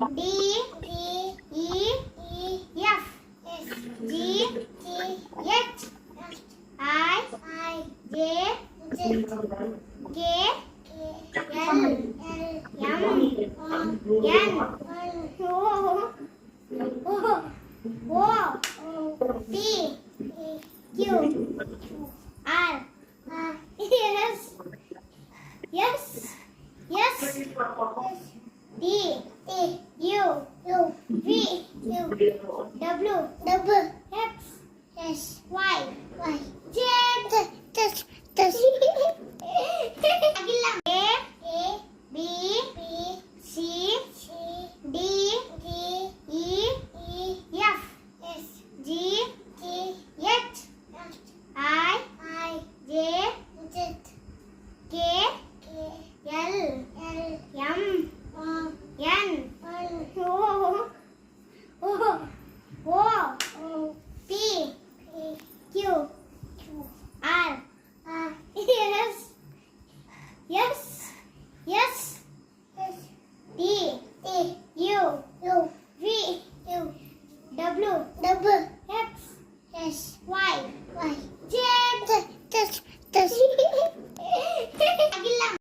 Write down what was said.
D E F G H I J K L M N O P Q R S T U V W X Y Z A B C D E F G H I J K L M N O P Q R S T U V W X Y